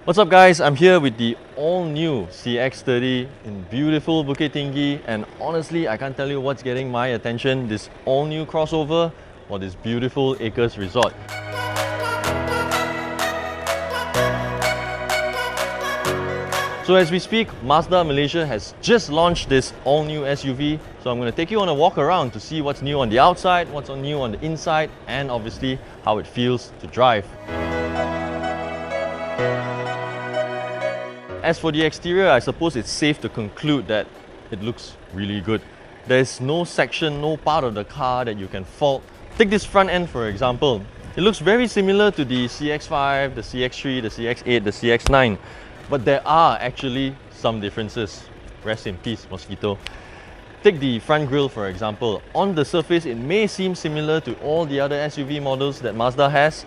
What's up guys, I'm here with the all-new CX-30 in beautiful Bukit Tinggi, and honestly I can't tell you what's getting my attention, this all-new crossover or this beautiful acres resort. So as we speak, Mazda Malaysia has just launched this all-new SUV, so I'm going to take you on a walk around to see what's new on the outside, what's new on the inside, and obviously how it feels to drive. As for the exterior, I suppose it's safe to conclude that it looks really good. There's no section, no part of the car that you can fault. Take this front end for example. It looks very similar to the CX-5, the CX-3, the CX-8, the CX-9. But there are actually some differences. Rest in peace, mosquito. Take the front grille for example. On the surface, it may seem similar to all the other SUV models that Mazda has,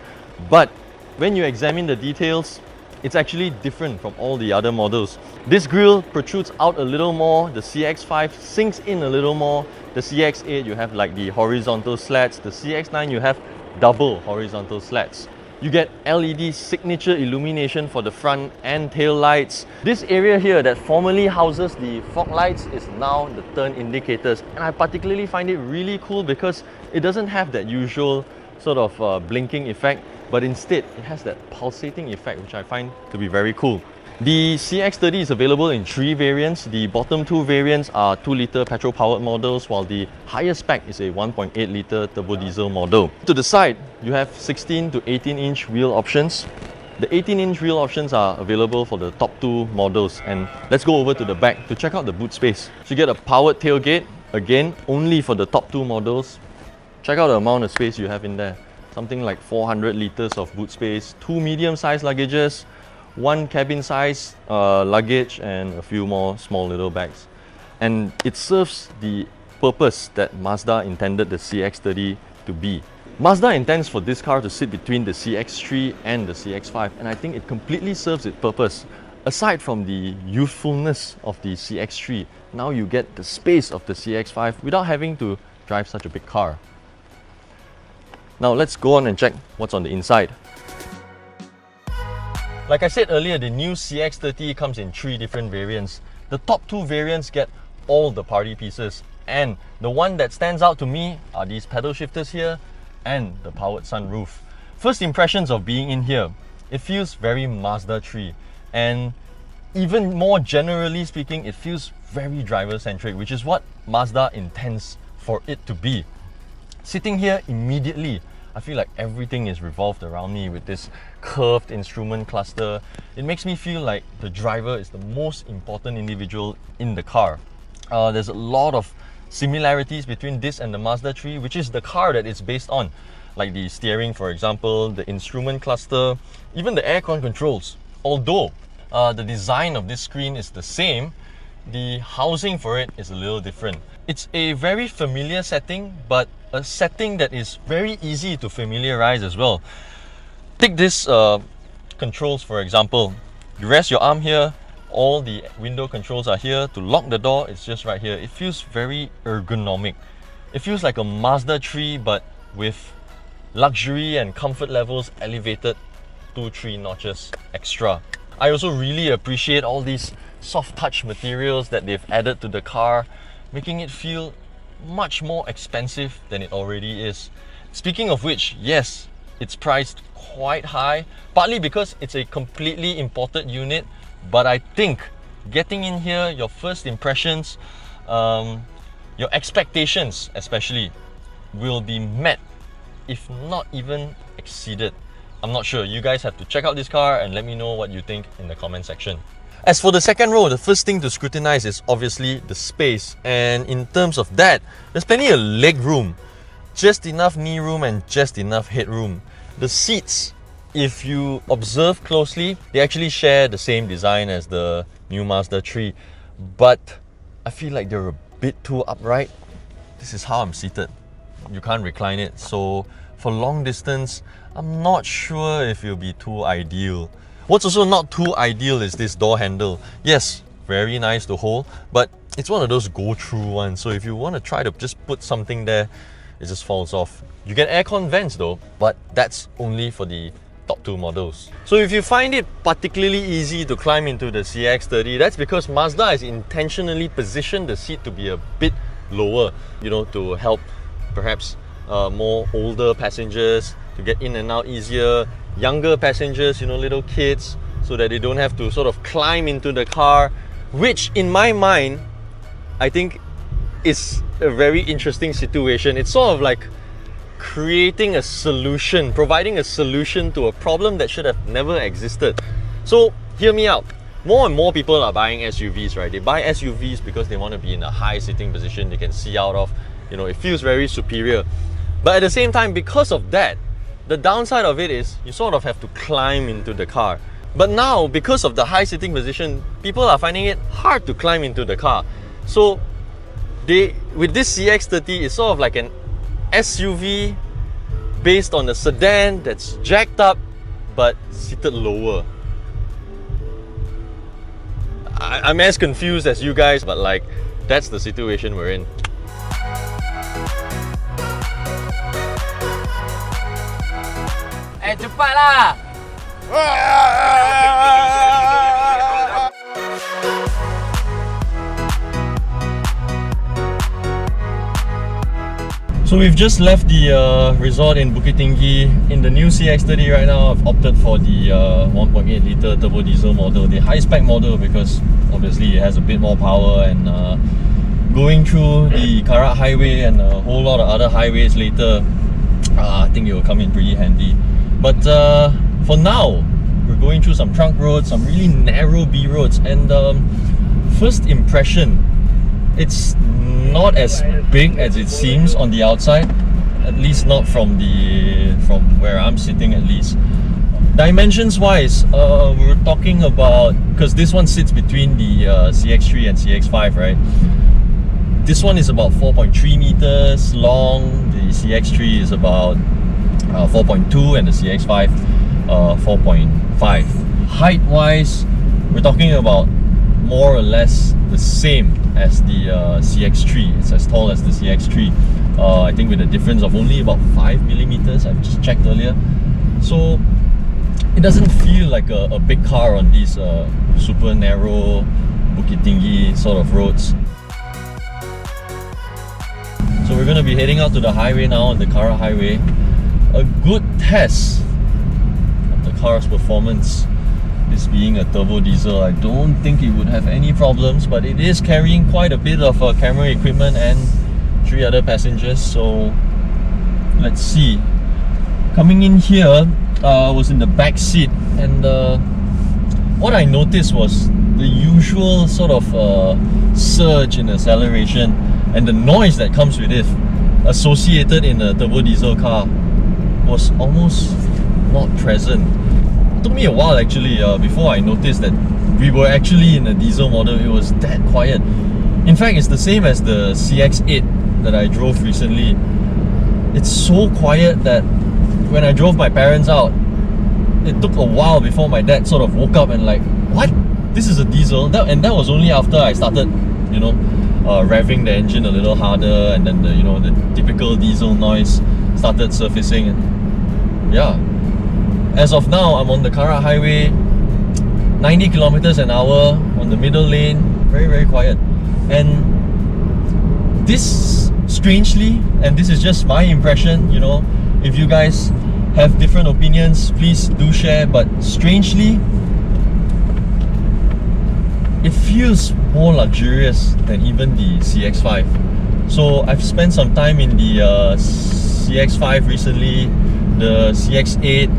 but when you examine the details, it's actually different from all the other models. This grille protrudes out a little more, the CX-5 sinks in a little more, the CX-8 you have like the horizontal slats, the CX-9 you have double horizontal slats. You get LED signature illumination for the front and tail lights. This area here that formerly houses the fog lights is now the turn indicators, and I particularly find it really cool because it doesn't have that usual sort of blinking effect, but instead it has that pulsating effect, which I find to be very cool. The CX-30 is available in 3 variants. The bottom 2 variants are 2-litre petrol-powered models, while the higher spec is a 1.8-litre turbo diesel model. To the side, you have 16 to 18-inch wheel options. The 18-inch wheel options are available for the top 2 models. And let's go over to the back to check out the boot space. So you get a powered tailgate, again only for the top 2 models. Check out the amount of space you have in there. Something like 400 litres of boot space, 2 medium-sized luggages, 1 cabin-sized luggage, and a few more small little bags. And it serves the purpose that Mazda intended the CX-30 to be. Mazda intends for this car to sit between the CX-3 and the CX-5, and I think it completely serves its purpose. Aside from the youthfulness of the CX-3, now you get the space of the CX-5 without having to drive such a big car. Now let's go on and check what's on the inside. Like I said earlier, the new CX-30 comes in 3 different variants. The top 2 variants get all the party pieces, and the one that stands out to me are these pedal shifters here and the powered sunroof. First impressions of being in here, it feels very Mazda 3, and even more generally speaking, it feels very driver-centric, which is what Mazda intends for it to be. Sitting here immediately, I feel like everything is revolved around me with this curved instrument cluster. It makes me feel like the driver is the most important individual in the car. There's a lot of similarities between this and the Mazda 3, which is the car that it's based on. Like the steering for example, the instrument cluster, even the aircon controls. Although the design of this screen is the same, the housing for it is a little different. It's a very familiar setting, but a setting that is very easy to familiarize as well. Take this controls for example. You rest your arm here, all the window controls are here. To lock the door, it's just right here. It feels very ergonomic. It feels like a Mazda 3 but with luxury and comfort levels elevated 2-3 notches extra. I also really appreciate all these soft touch materials that they've added to the car, making it feel much more expensive than it already is. Speaking of which, yes, it's priced quite high, partly because it's a completely imported unit, but I think getting in here, your first impressions, your expectations especially, will be met, if not even exceeded. I'm not sure. You guys have to check out this car and let me know what you think in the comment section. As for the second row, the first thing to scrutinize is obviously the space, and in terms of that, there's plenty of leg room, just enough knee room and just enough headroom. The seats, if you observe closely, they actually share the same design as the new Mazda 3, but I feel like they're a bit too upright. This is how I'm seated. You can't recline it, so for long distance, I'm not sure if it'll be too ideal. What's also not too ideal is this door handle. Yes, very nice to hold, but it's one of those go-through ones, so if you want to try to just put something there, it just falls off. You get aircon vents though, but that's only for the top two models. So if you find it particularly easy to climb into the CX-30, that's because Mazda has intentionally positioned the seat to be a bit lower, you know, to help perhaps more older passengers to get in and out easier, younger passengers, you know, little kids, so that they don't have to sort of climb into the car, which in my mind, I think is a very interesting situation. It's sort of like creating a solution, providing a solution to a problem that should have never existed. So hear me out. More and more people are buying SUVs, right? They buy SUVs because they want to be in a high sitting position they can see out of. You know, it feels very superior. But at the same time, because of that, the downside of it is you sort of have to climb into the car. But now, because of the high sitting position, people are finding it hard to climb into the car. So with this CX-30, it's sort of like an SUV based on a sedan that's jacked up but seated lower. I'm as confused as you guys, but like, that's the situation we're in. Cepatlah! So we've just left the resort in Bukit Tinggi. In the new CX-30 right now, I've opted for the 1.8 litre turbo diesel model, the high spec model, because obviously it has a bit more power, and going through the Karak highway and a whole lot of other highways later, I think it will come in pretty handy. But for now, we're going through some trunk roads, some really narrow B roads, and first impression, it's not as big as it seems on the outside, at least not from where I'm sitting at least. Dimensions wise, we're talking about, because this one sits between the CX-3 and CX-5, right? This one is about 4.3 meters long, the CX-3 is about 4.2, and the CX-5 4.5. Height wise, we're talking about more or less the same as the CX-3. It's as tall as the CX-3. I think with a difference of only about 5 millimeters. I've just checked earlier. So it doesn't feel like a big car on these super narrow Bukit Tinggi sort of roads. So we're going to be heading out to the highway now, on the Karak highway. A good test of the car's performance. This being a turbo diesel, I don't think it would have any problems, but it is carrying quite a bit of camera equipment and 3 other passengers, so let's see. Coming in here, was in the back seat, and what I noticed was the usual sort of surge in acceleration and the noise that comes with it, associated in a turbo diesel car, was almost not present. It took me a while actually before I noticed that we were actually in a diesel model. It was that quiet. In fact, it's the same as the CX-8 that I drove recently. It's so quiet that when I drove my parents out, it took a while before my dad sort of woke up and like, what? This is a diesel? And that was only after I started, you know, revving the engine a little harder, and then the typical diesel noise started surfacing. And yeah, as of now, I'm on the Karak highway, 90 kilometers an hour on the middle lane, very, very quiet. And this, strangely, and this is just my impression, you know, if you guys have different opinions, please do share, but strangely, it feels more luxurious than even the CX-5. So I've spent some time in the CX-5 recently, the CX-8,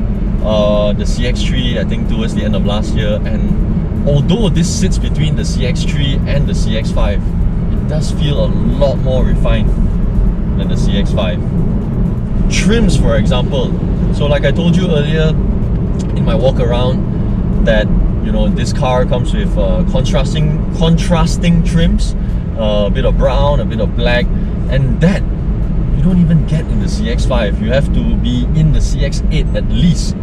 the CX-3, I think towards the end of last year, and although this sits between the CX-3 and the CX-5, it does feel a lot more refined than the CX-5. Trims, for example, so like I told you earlier in my walk around, that this car comes with contrasting trims, a bit of brown, a bit of black, and that you don't even get in the CX-5. You have to be in the CX-8 at least,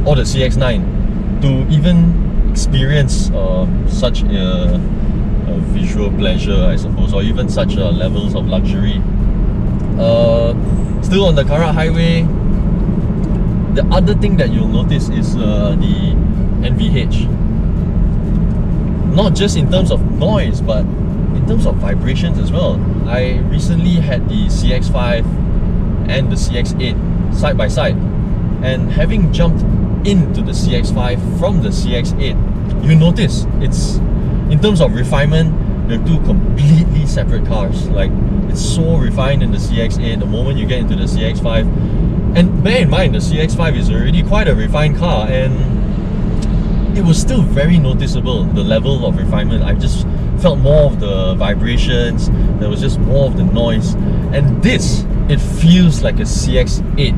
or the CX-9, to even experience such a visual pleasure, I suppose, or even such levels of luxury. Still on the Karak highway, The other thing that you'll notice is the NVH. Not just in terms of noise, but in terms of vibrations as well. I recently had the CX-5 and the CX-8 side by side, and having jumped into the CX-5 from the CX-8, you notice it's, in terms of refinement, they're two completely separate cars. Like, it's so refined in the CX-8 the moment you get into the CX-5. And bear in mind, the CX-5 is already quite a refined car, and it was still very noticeable, the level of refinement. I just felt more of the vibrations, there was just more of the noise. And this, it feels like a CX-8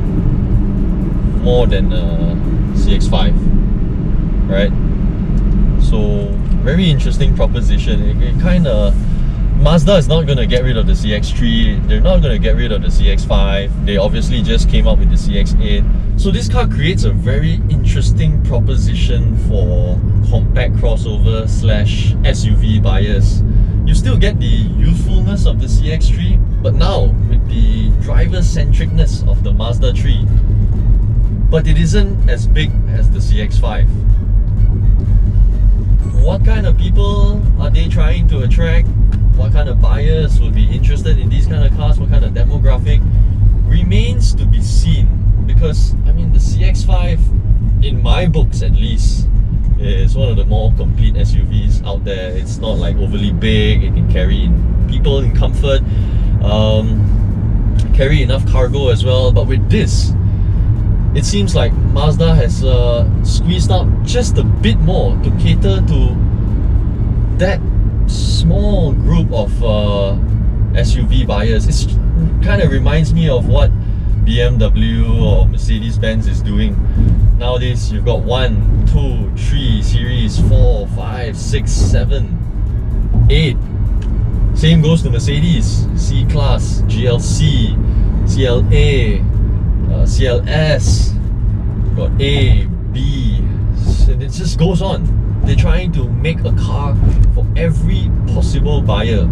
more than a CX-5, right? So, very interesting proposition. It kind of, Mazda is not going to get rid of the CX-3, they're not going to get rid of the CX-5, they obviously just came up with the CX-8. So this car creates a very interesting proposition for compact crossover slash SUV buyers. You still get the youthfulness of the CX-3, but now with the driver-centricness of the Mazda 3. But it isn't as big as the CX-5. What kind of people are they trying to attract? What kind of buyers would be interested in these kind of cars? What kind of demographic remains to be seen. Because I mean, the CX-5, in my books at least, is one of the more complete SUVs out there. It's not like overly big. It can carry people in comfort, carry enough cargo as well. But with this, it seems like Mazda has squeezed out just a bit more to cater to that small group of SUV buyers. It kind of reminds me of what BMW or Mercedes-Benz is doing. Nowadays, you've got 1, 2, 3 series, 4, 5, 6, 7, 8. Same goes to Mercedes, C-Class, GLC, CLA, CLS, got A, B, and it just goes on. They're trying to make a car for every possible buyer.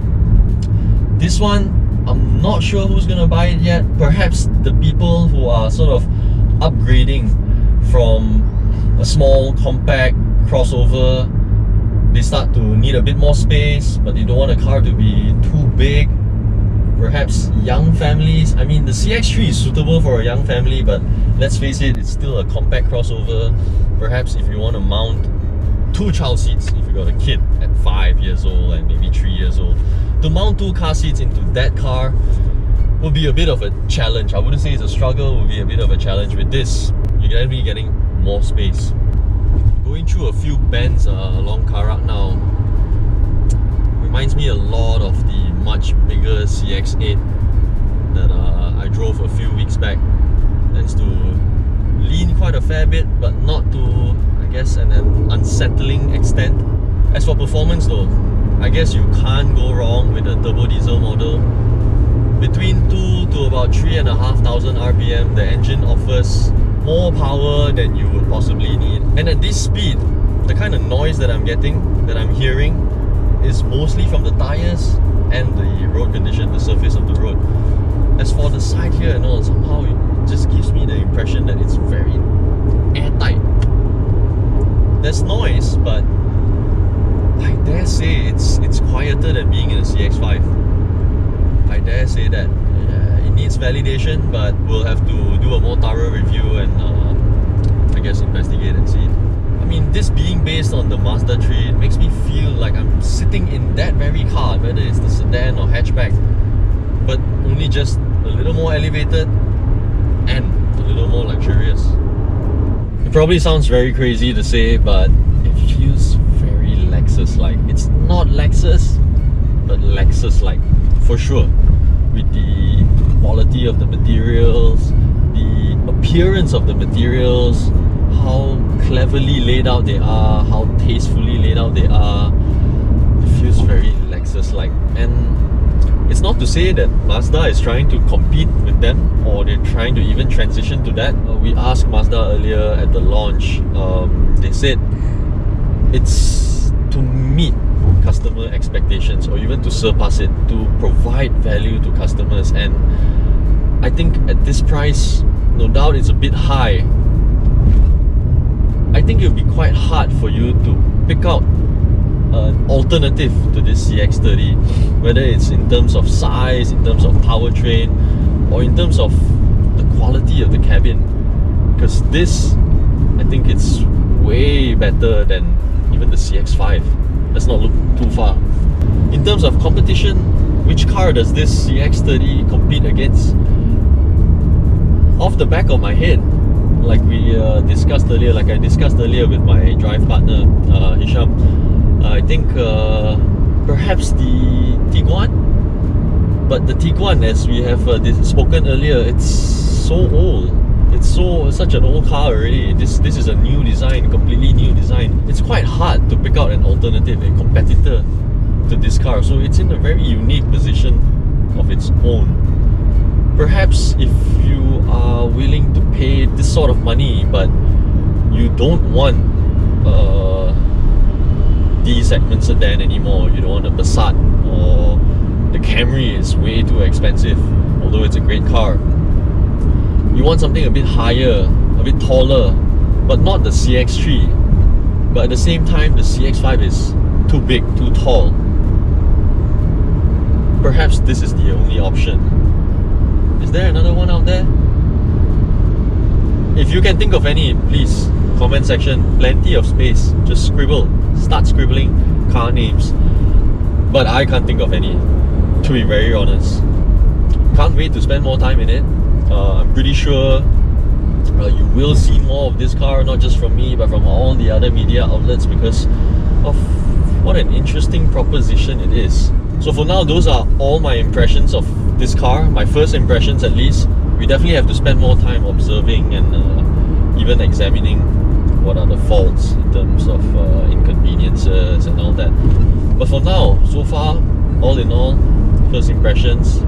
This one, I'm not sure who's gonna buy it yet. Perhaps the people who are sort of upgrading from a small compact crossover, they start to need a bit more space, but they don't want a car to be too big. Perhaps young families. I mean, the CX-3 is suitable for a young family, but let's face it, it's still a compact crossover. Perhaps if you want to mount 2 child seats, if you got a kid at 5 years old and maybe 3 years old, to mount 2 car seats into that car will be a bit of a challenge. I wouldn't say it's a struggle, it will be a bit of a challenge. With this, you're going to be getting more space. Going through a few bends along Karak now reminds me a lot of the much bigger CX-8 that I drove a few weeks back. Tends to lean quite a fair bit, but not to, I guess, an unsettling extent. As for performance though, I guess you can't go wrong with a turbo diesel model. Between 2 to about 3,500 RPM, the engine offers more power than you would possibly need. And at this speed, the kind of noise that I'm getting, that I'm hearing, is mostly from the tyres and the road condition, the surface of the road. As for the side here and all, somehow it just gives me the impression that it's very airtight. There's noise, but I dare say it's quieter than being in a CX-5. I dare say that. It needs validation, but we'll have to do a more thorough review and I guess investigate and see. I mean, this being based on the Mazda 3, it makes me feel like I'm sitting in that very car, whether it's the sedan or hatchback, but only just a little more elevated and a little more luxurious. It probably sounds very crazy to say, but it feels very Lexus-like. It's not Lexus, but Lexus-like for sure. With the quality of the materials, the appearance of the materials, how cleverly laid out they are, how tastefully laid out they are. It feels very Lexus-like. And it's not to say that Mazda is trying to compete with them or they're trying to even transition to that. We asked Mazda earlier at the launch, they said it's to meet customer expectations or even to surpass it, to provide value to customers. And I think at this price, no doubt it's a bit high, I think it would be quite hard for you to pick out an alternative to this CX-30, whether it's in terms of size, in terms of powertrain, or in terms of the quality of the cabin. Because this, I think it's way better than even the CX-5. Let's not look too far. In terms of competition, which car does this CX-30 compete against? Off the back of my head, like we discussed earlier, like I discussed earlier with my drive partner, Hisham, I think perhaps the Tiguan. But the Tiguan, as we have spoken earlier, it's so old. It's such an old car already. This is a new design, completely new design. It's quite hard to pick out an alternative, a competitor to this car. So it's in a very unique position of its own. Perhaps if you are willing to pay this sort of money, but you don't want D-segment sedan anymore, you don't want a Passat, or the Camry is way too expensive, although it's a great car. You want something a bit higher, a bit taller, but not the CX-3. But at the same time, the CX-5 is too big, too tall. Perhaps this is the only option. Is there another one out there? If you can think of any, please, comment section, plenty of space. Just scribble, start scribbling car names. But I can't think of any, to be very honest. Can't wait to spend more time in it. I'm pretty sure you will see more of this car, not just from me, but from all the other media outlets, because of what an interesting proposition it is. So for now, those are all my impressions of this car, my first impressions at least. We definitely have to spend more time observing and even examining what are the faults in terms of inconveniences and all that. But for now, so far, all in all, first impressions,